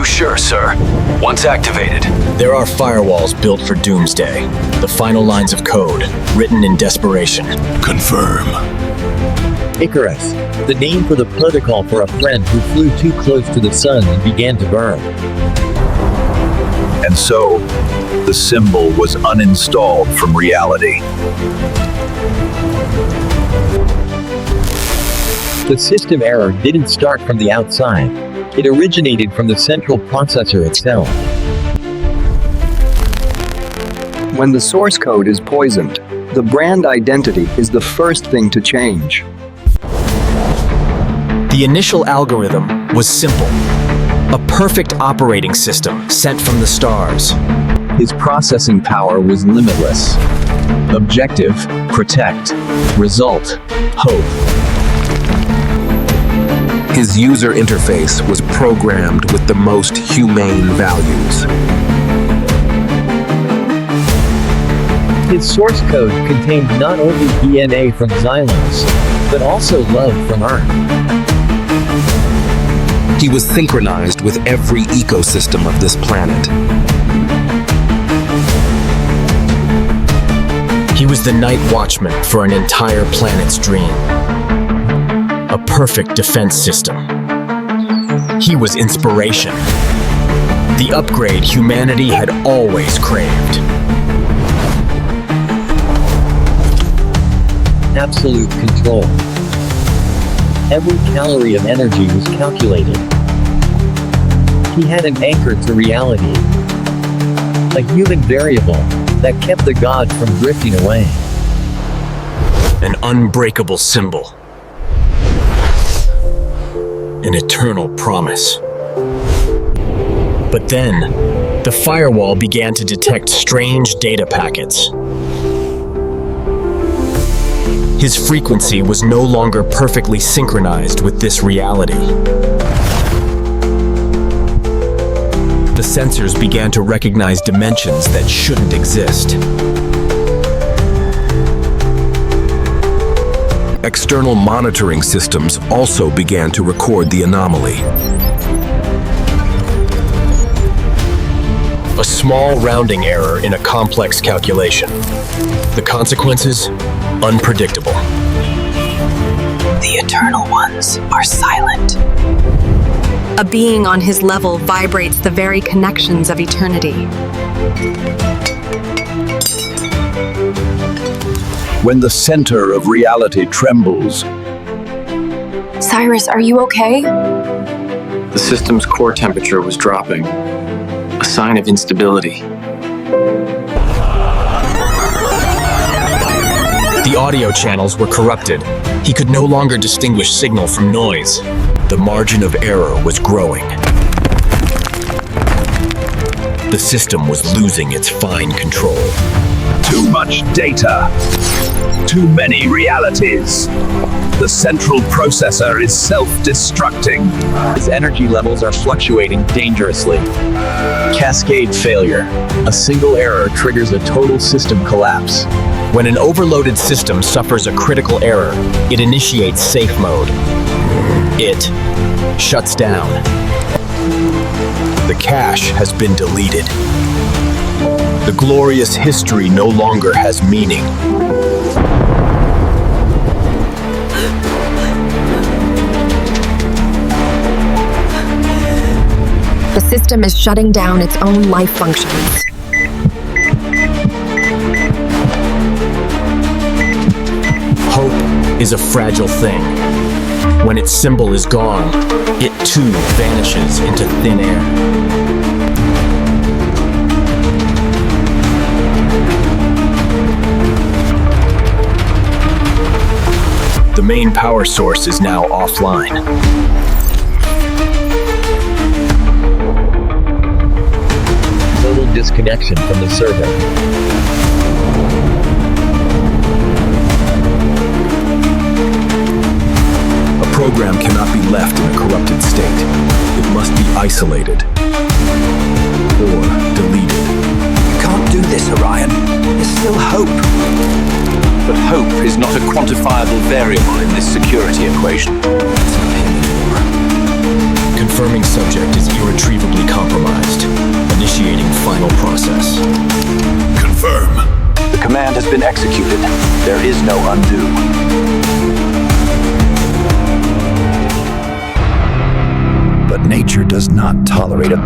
sure, sir. Once activated. There are firewalls built for doomsday. The final lines of code, written in desperation. Confirm. Icarus, the name for the protocol for a friend who flew too close to the sun and began to burn. And so, the symbol was uninstalled from reality. The system error didn't start from the outside. It originated from the central processor itself. When the source code is poisoned, the brand identity is the first thing to change. The initial algorithm was simple. A perfect operating system sent from the stars. His processing power was limitless. Objective, protect. Result, hope. His user interface was programmed with the most humane values. His source code contained not only DNA from Xylos, but also love from Earth. He was synchronized with every ecosystem of this planet. He was the night watchman for an entire planet's dream. A perfect defense system. He was inspiration. The upgrade humanity had always craved. Absolute control. Every calorie of energy was calculated. He had an anchor to reality. A human variable that kept the god from drifting away. An unbreakable symbol. An eternal promise. But then, the firewall began to detect strange data packets. His frequency was no longer perfectly synchronized with this reality. The sensors began to recognize dimensions that shouldn't exist. External monitoring systems also began to record the anomaly. A small rounding error in a complex calculation. The consequences? Unpredictable. The Eternal Ones are silent. A being on his level vibrates the very connections of eternity. When the center of reality trembles, Cyrus, are you okay? The system's core temperature was dropping, a sign of instability. The audio channels were corrupted. He could no longer distinguish signal from noise. The margin of error was growing. The system was losing its fine control. too much data, too many realities. The central processor is self-destructing. His energy levels are fluctuating dangerously. Cascade failure. A single error triggers a total system collapse. When an overloaded system suffers a critical error, it initiates safe mode. It shuts down. The cache has been deleted. The glorious history no longer has meaning. The system is shutting down its own life functions. Hope is a fragile thing. When its symbol is gone, it too vanishes into thin air. The main power source is now offline. Total disconnection from the server. A program cannot be left in a corrupted state. It must be isolated or deleted. You can't do this, Orion. There's still hope. But hope is not a quantifiable variable in this security equation. It's not him anymore. Confirming subject is irretrievably command has been executed. There is no undo. But nature does not tolerate a